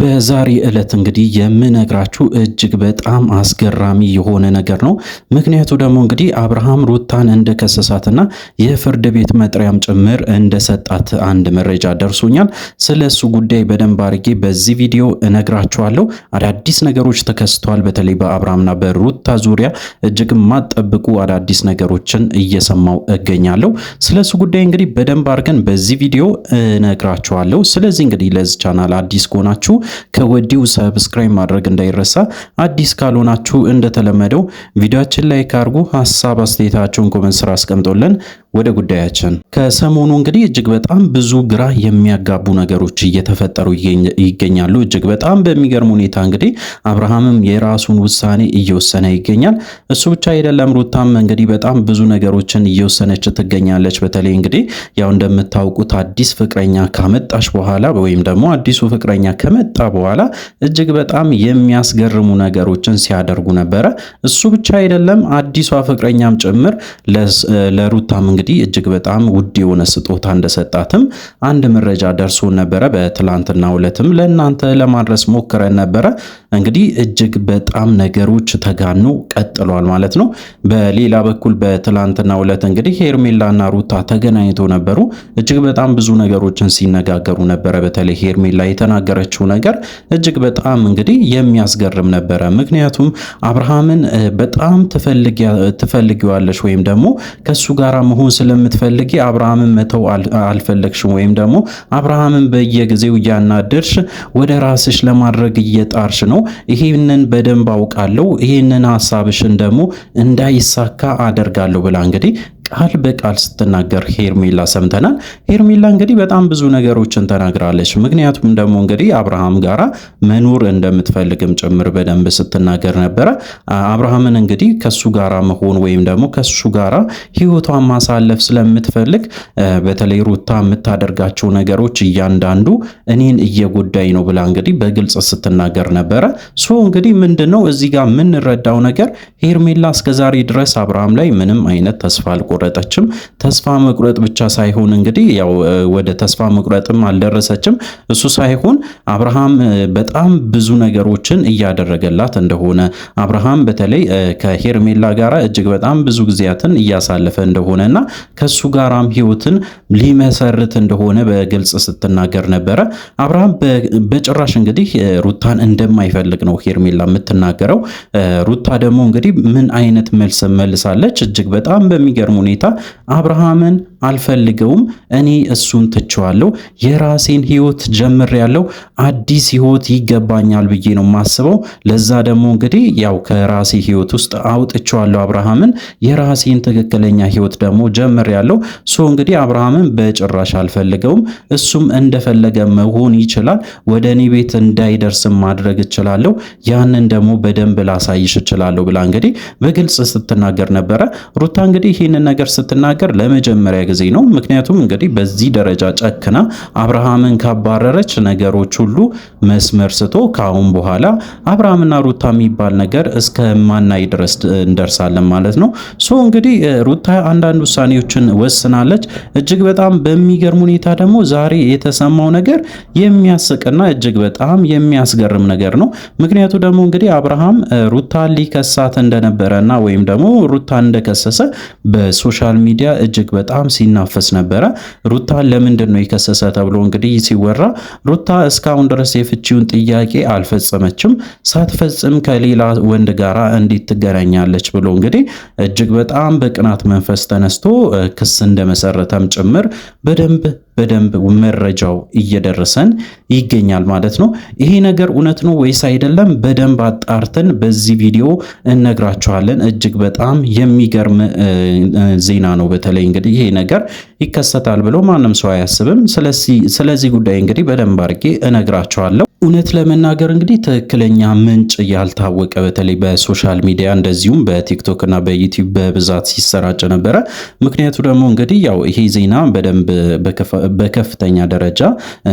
በዛሬ ዕለት እንግዲህ የምነግራችሁ እጅግ በጣም አስገራሚ የሆነ ነገር ነው። ምክንያቱ ደግሞ እንግዲህ አብርሃም ሩታን እንደከሰሳትና የፍርድ ቤት መጥሪያም ጭምር እንደሰጣት አንድ መረጃ ደርሶኛል። ስለ እሱ ጉዳይ በደንብ አድርጌ በዚህ ቪዲዮ እነግራችኋለሁ። አዳዲስ ነገሮች ተከስተዋል። በተለይ በአብርሃምና በሩታ ዙሪያ እጅግ ማጠብቁ አዳዲስ ነገሮችን እየሰማው እገኛለሁ። ስለ እሱ ጉዳይ እንግዲህ በደንብ አድርገን በዚህ ቪዲዮ እነግራችኋለሁ። ስለዚህ እንግዲህ ለዚህ ቻናል አዲስ ከሆናችሁ ከወዲሁ ሰብስክራይብ ማድረግ እንዳይረሳ። አዲስ ካልሆናችሁ እንደተለመደው ቪዲዮአችን ላይ ካርጉ ሐሳብ አስተያየታችሁን ኮሜንት ስራ አስቀምጦልን ወደ ጉዳያችን ከሰሞኑ እንግዲህ እጅግ በጣም ብዙ ግራ የሚያጋቡ ነገሮች እየተፈጠሩ ይገኛሉ። እጅግ በጣም በሚገርም ሁኔታ እንግዲህ አብርሃምም የራሱን ውሳኔ እየወሰነ ይገኛል። እሱ ብቻ አይደለም፣ ሩታም እንግዲህ በጣም ብዙ ነገሮችን እየወሰነች ትገኛለች። በተለይ እንግዲህ ያው እንደምታውቁት አዲስ ፍቅረኛ ካመጣሽ በኋላ ወይም ደግሞ አዲሱ ፍቅረኛ ከመጣ በኋላ እጅግ በጣም የሚያስገርሙ ነገሮችን ሲያደርጉ ነበረ። እሱ ብቻ አይደለም፣ አዲሷ ፍቅረኛም ጭምር ለሩታም እንግዲህ እጅግ በጣም ውድ የሆነ ስጦታ እንደሰጣትም አንድ መረጃ ደርሶ ነበረ። በትላንትናው ዕለትም ለእናንተ ለማድረስ ሞክረን ነበረ። እንግዲህ እጅግ በጣም ነገሮች ተጋኑ ቀጥሏል ማለት ነው። በሌላ በኩል በትላንትናው ዕለት እንግዲህ ሄርሜላና ሩታ ተገናኝተው ነበሩ። እጅግ በጣም ብዙ ነገሮችን ሲነጋገሩ ነበረ። በተለይ ሄርሜላ የተናገረችው ነገር እጅግ በጣም እንግዲህ የሚያስገርም ነበረ። ምክንያቱም አብርሃምን በጣም ትፈልጊዋለሽ ወይም ደግሞ ከሱ ጋር መሆን ስለምትፈልጊ አብርሃምን መተው አልፈለግሽም፣ ወይም ደግሞ አብርሃምን በየጊዜው እያናደርሽ ወደ ራስሽ ለማድረግ እየጣርሽ ነው። ይሄንን በደንብ አውቃለሁ። ይሄንን ሐሳብሽን ደግሞ እንዳይሳካ አደርጋለሁ ብላ እንግዲህ ቃል በቃል ስትናገር ሄርሜላ ሰምተናል። ሄርሜላ እንግዲህ በጣም ብዙ ነገሮችን ተናግራለች። ምክንያቱም ደግሞ እንግዲህ አብርሃም ጋራ መኖር እንደምትፈልግም ጭምር በደንብ ስትናገር ነበረ። አብርሃምን እንግዲህ ከሱ ጋራ መሆን ወይም ደግሞ ከሱ ጋራ ህይወቷን ማሳለፍ ስለምትፈልግ በተለይ ሩታ የምታደርጋቸው ነገሮች እያንዳንዱ እኔን እየጎዳኝ ነው ብላ እንግዲህ በግልጽ ስትናገር ነበረ። እንግዲህ ምንድነው እዚህ ጋር የምንረዳው ነገር ሄርሜላ እስከዛሬ ድረስ አብርሃም ላይ ምንም አይነት ተስፋ አልቆረጠችም። ተስፋ መቁረጥ ብቻ ሳይሆን እንግዲህ ያው ወደ ተስፋ መቁረጥም አልደረሰችም። እሱ ሳይሆን አብርሃም በጣም ብዙ ነገሮችን እያደረገላት እንደሆነ፣ አብርሃም በተለይ ከሄርሜላ ጋራ እጅግ በጣም ብዙ ጊዜያትን እያሳለፈ እንደሆነና ከሱ ጋራም ህይወትን ሊመሰርት እንደሆነ በግልጽ ስትናገር ነበረ። አብርሃም በጭራሽ እንግዲህ ሩታን እንደማይፈልግ ነው ሄርሜላ የምትናገረው። ሩታ ደግሞ እንግዲህ ምን አይነት መልስ መልሳለች? እጅግ በጣም በሚገርም ሁኔታ አብርሃምን አልፈልገውም፣ እኔ እሱን ትቼዋለሁ፣ የራሴን ህይወት ጀምሬያለሁ፣ አዲስ ህይወት ይገባኛል ብዬ ነው የማስበው። ለዛ ደግሞ እንግዲህ ያው ከራሴ ህይወት ውስጥ አውጥቼዋለሁ አብርሃምን፣ የራሴን ትክክለኛ ህይወት ደግሞ ጀምሬያለሁ። እንግዲህ አብርሃምን በጭራሽ አልፈልገውም፣ እሱም እንደፈለገ መሆን ይችላል፣ ወደ እኔ ቤት እንዳይደርስም ማድረግ እችላለሁ፣ ያንን ደግሞ በደንብ ላሳይሽ እችላለሁ ብላ እንግዲህ በግልጽ ስትናገር ነበረ። ሩታ እንግዲህ ይህንን ነገር ስትናገር ለመጀመሪያ ጊዜ ነው። ምክንያቱም እንግዲህ በዚህ ደረጃ ጨክና አብርሃምን ካባረረች ነገሮች ሁሉ መስመር ስቶ ካሁን በኋላ አብርሃምና ሩታ የሚባል ነገር እስከማናይ ድረስ እንደርሳለን ማለት ነው። እንግዲህ ሩታ አንዳንድ ውሳኔዎችን ወስናለች። እጅግ በጣም በሚገርም ሁኔታ ደግሞ ዛሬ የተሰማው ነገር የሚያስቅና እጅግ በጣም የሚያስገርም ነገር ነው። ምክንያቱ ደግሞ እንግዲህ አብርሃም ሩታ ሊከሳት እንደነበረና ወይም ደግሞ ሩታ እንደከሰሰ በሶሻል ሚዲያ እጅግ በጣም ሲናፈስ ነበረ። ሩታ ለምንድን ነው የከሰሰ ተብሎ እንግዲህ ሲወራ ሩታ እስካሁን ድረስ የፍቺውን ጥያቄ አልፈጸመችም፣ ሳትፈጽም ከሌላ ወንድ ጋራ እንዴት ትገናኛለች ብሎ እንግዲህ እጅግ በጣም በቅናት መንፈስ ተነስቶ ክስ እንደመሰረተም ጭምር በደንብ መረጃው እየደረሰን ይገኛል ማለት ነው። ይሄ ነገር እውነት ነው ወይስ አይደለም? በደንብ አጣርተን በዚህ ቪዲዮ እነግራችኋለን። እጅግ በጣም የሚገርም ዜና ነው። በተለይ እንግዲህ ይሄ ነገር ይከሰታል ብሎ ማንም ሰው አያስብም። ስለዚህ ጉዳይ እንግዲህ በደንብ አድርጌ እነግራችኋለሁ። እውነት ለመናገር እንግዲህ ትክክለኛ ምንጭ ያልታወቀ በተለይ በሶሻል ሚዲያ እንደዚሁም በቲክቶክ እና በዩቲዩብ በብዛት ሲሰራጭ ነበረ። ምክንያቱ ደግሞ እንግዲህ ያው ይሄ ዜና በደንብ በከፍተኛ ደረጃ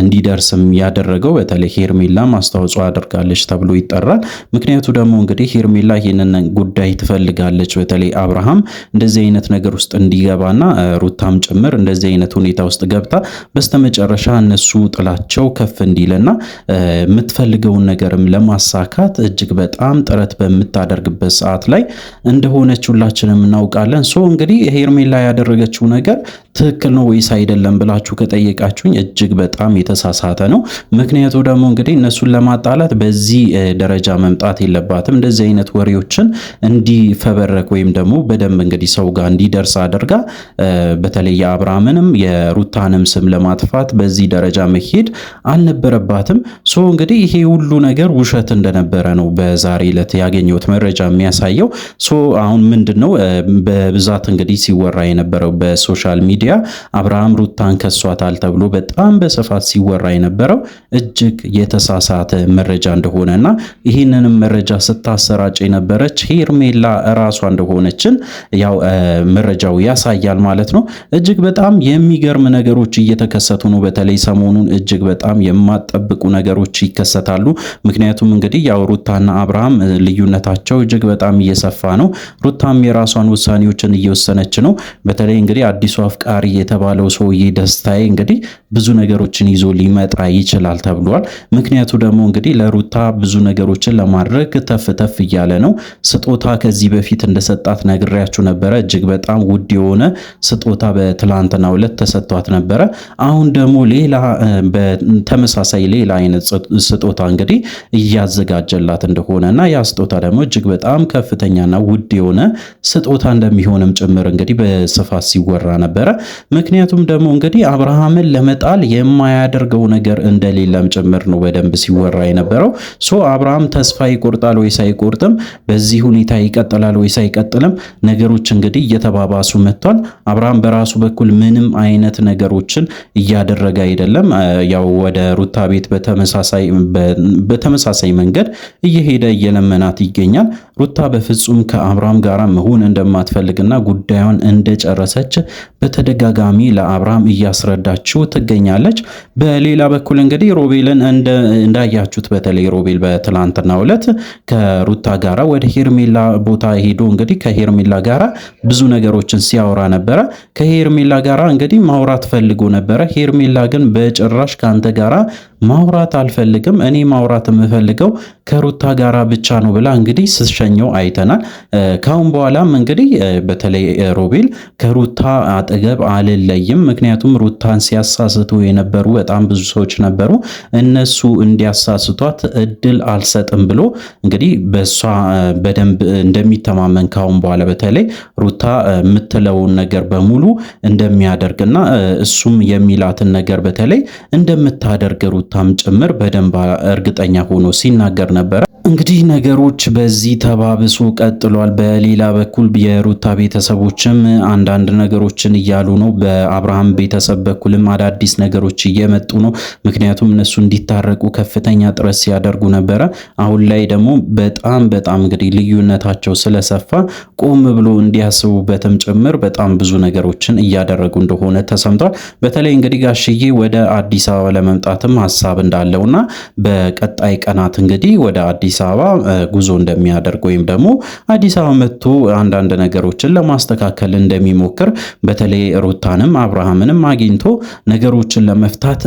እንዲደርስም ያደረገው በተለይ ሄርሜላ አስተዋጽኦ አድርጋለች ተብሎ ይጠራል። ምክንያቱ ደግሞ እንግዲህ ሄርሜላ ይህንን ጉዳይ ትፈልጋለች። በተለይ አብርሃም እንደዚህ አይነት ነገር ውስጥ እንዲገባና ሩታም ጭምር እንደዚህ አይነት ሁኔታ ውስጥ ገብታ በስተመጨረሻ እነሱ ጥላቸው ከፍ እንዲልና የምትፈልገውን ነገርም ለማሳካት እጅግ በጣም ጥረት በምታደርግበት ሰዓት ላይ እንደሆነች ሁላችንም እናውቃለን። ሶ እንግዲህ ሄርሜላ ያደረገችው ነገር ትክክል ነው ወይስ አይደለም ብላችሁ ከጠየቃችሁኝ እጅግ በጣም የተሳሳተ ነው። ምክንያቱ ደግሞ እንግዲህ እነሱን ለማጣላት በዚህ ደረጃ መምጣት የለባትም። እንደዚህ አይነት ወሬዎችን እንዲፈበረክ ወይም ደግሞ በደንብ እንግዲህ ሰው ጋር እንዲደርስ አድርጋ በተለይ የአብርሃምንም የሩታንም ስም ለማጥፋት በዚህ ደረጃ መሄድ አልነበረባትም። ሶ እንግዲህ ይሄ ሁሉ ነገር ውሸት እንደነበረ ነው በዛሬ ዕለት ያገኘሁት መረጃ የሚያሳየው። ሶ አሁን ምንድነው በብዛት እንግዲህ ሲወራ የነበረው በሶሻል ሚዲያ አብርሃም ሩታን ከሷታል ተብሎ በጣም በስፋት ሲወራ የነበረው እጅግ የተሳሳተ መረጃ እንደሆነና ይህንንም መረጃ ስታሰራጭ የነበረች ሄርሜላ ራሷ እንደሆነችን ያው መረጃው ያሳያል ማለት ነው። እጅግ በጣም የሚገርም ነገሮች እየተከሰቱ ነው። በተለይ ሰሞኑን እጅግ በጣም የማጠብቁ ነገሮች ይከሰታሉ። ምክንያቱም እንግዲህ ያው ሩታና አብርሃም ልዩነታቸው እጅግ በጣም እየሰፋ ነው። ሩታም የራሷን ውሳኔዎችን እየወሰነች ነው። በተለይ እንግዲህ አዲሱ አፍቃሪ የተባለው ሰውዬ ደስታዬ እንግዲህ ብዙ ነገሮችን ይዞ ሊመጣ ይችላል ተብሏል። ምክንያቱ ደግሞ እንግዲህ ለሩታ ብዙ ነገሮችን ለማድረግ ተፍ ተፍ እያለ ነው። ስጦታ ከዚህ በፊት እንደሰጣት ነግሬያችሁ ነበረ። እጅግ በጣም ውድ የሆነ ስጦታ በትላንትናው ዕለት ተሰጥቷት ነበረ። አሁን ደግሞ ሌላ በተመሳሳይ ሌላ አይነት ስጦታ እንግዲህ እያዘጋጀላት እንደሆነና ያ ስጦታ ደግሞ እጅግ በጣም ከፍተኛና ውድ የሆነ ስጦታ እንደሚሆንም ጭምር እንግዲህ በስፋት ሲወራ ነበረ። ምክንያቱም ደግሞ እንግዲህ አብርሃምን ለመጣል የማያደርገው ነገር እንደሌለም ጭምር ነው በደንብ ሲወራ የነበረው። ሶ አብርሃም ተስፋ ይቆርጣል ወይስ አይቆርጥም? በዚህ ሁኔታ ይቀጥላል ወይስ አይቀጥልም? ነገሮች እንግዲህ እየተባባሱ መጥቷል። አብርሃም በራሱ በኩል ምንም አይነት ነገሮችን እያደረገ አይደለም። ያው ወደ ሩታ ቤት በተመሳሳይ መንገድ እየሄደ እየለመናት ይገኛል። ሩታ በፍጹም ከአብርሃም ጋር መሆን እንደማትፈልግና ጉዳዩን እንደጨረሰች በተደጋጋሚ ለአብርሃም እያስረዳችው ትገኛለች። በሌላ በኩል እንግዲህ ሮቤልን እንዳያችሁት በተለይ ሮቤል በትላንትናው ዕለት ከሩታ ጋራ ወደ ሄርሜላ ቦታ ሄዶ እንግዲህ ከሄርሜላ ጋራ ብዙ ነገሮችን ሲያወራ ነበረ። ከሄርሜላ ጋራ እንግዲህ ማውራት ፈልጎ ነበረ። ሄርሜላ ግን በጭራሽ ካንተ ጋራ ማውራት አልፈልግም፣ እኔ ማውራት የምፈልገው ከሩታ ጋራ ብቻ ነው ብላ እንግዲህ ስትሸኘው አይተናል። ካሁን በኋላም እንግዲህ በተለይ ሮቤል ከሩታ አጠገብ አልለይም፣ ምክንያቱም ሩታን ሲያሳስቱ የነበሩ በጣም ብዙ ሰዎች ነበሩ፣ እነሱ እንዲያሳስቷት እድል አልሰጥም ብሎ እንግዲህ በሷ በደንብ እንደሚተማመን ካሁን በኋላ በተለይ ሩታ የምትለውን ነገር በሙሉ እንደሚያደርግና እሱም የሚላትን ነገር በተለይ እንደምታደርግ ሩታም ጭምር በደንብ እርግጠኛ ሆኖ ሲናገር ነበረ። እንግዲህ ነገሮች በዚህ ተባብሶ ቀጥሏል። በሌላ በኩል የሩታ ቤተሰቦችም አንዳንድ ነገሮችን እያሉ ነው። በአብርሃም ቤተሰብ በኩልም አዳዲስ ነገሮች እየመጡ ነው። ምክንያቱም እነሱ እንዲታረቁ ከፍተኛ ጥረት ሲያደርጉ ነበረ። አሁን ላይ ደግሞ በጣም እንግዲህ ልዩነታቸው ስለሰፋ ቆም ብሎ እንዲያስቡበትም ጭምር በጣም ብዙ ነገሮችን እያደረጉ እንደሆነ ተሰምቷል። በተለይ እንግዲህ ጋሽዬ ወደ አዲስ አበባ ለመምጣትም ሀሳብ እንዳለውና በቀጣይ ቀናት እንግዲህ ወደ አዲስ አበባ ጉዞ እንደሚያደርግ ወይም ደግሞ አዲስ አበባ መጥቶ አንዳንድ ነገሮችን ለማስተካከል እንደሚሞክር በተለይ ሩታንም አብርሃምንም አግኝቶ ነገሮችን ለመፍታት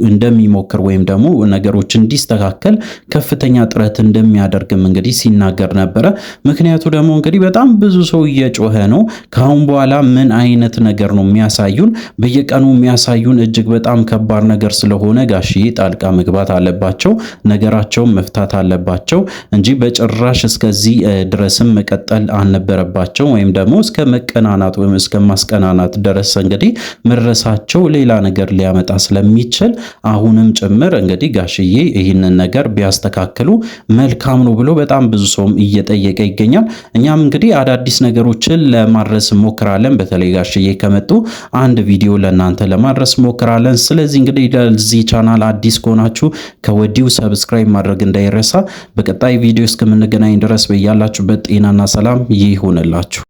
እንደሚሞክር ወይም ደግሞ ነገሮች እንዲስተካከል ከፍተኛ ጥረት እንደሚያደርግም እንግዲህ ሲናገር ነበረ። ምክንያቱ ደግሞ እንግዲህ በጣም ብዙ ሰው እየጮኸ ነው። ካሁን በኋላ ምን አይነት ነገር ነው የሚያሳዩን? በየቀኑ የሚያሳዩን እጅግ በጣም ከባድ ነገር ስለሆነ ጋሽዬ ጣልቃ መግባት አለባቸው፣ ነገራቸውን መፍታት አለባቸው እንጂ በጭራሽ እስከዚህ ድረስም መቀጠል አልነበረባቸው። ወይም ደግሞ እስከ መቀናናት ወይም እስከ ማስቀናናት ድረስ እንግዲህ መድረሳቸው ሌላ ነገር ሊያመጣ ስለሚችል አሁንም ጭምር እንግዲህ ጋሽዬ ይህንን ነገር ቢያስተካክሉ መልካም ነው ብሎ በጣም ብዙ ሰውም እየጠየቀ ይገኛል። እኛም እንግዲህ አዳዲስ ነገሮችን ለማድረስ ሞክራለን። በተለይ ጋሽዬ ከመጡ አንድ ቪዲዮ ለእናንተ ለማድረስ ሞክራለን። ስለዚህ እንግዲህ ለዚህ ቻናል አዲስ ከሆናችሁ ከወዲሁ ሰብስክራይብ ማድረግ እንዳይረሳ። በቀጣይ ቪዲዮ እስከምንገናኝ ድረስ በያላችሁበት ጤናና ሰላም ይሁንላችሁ።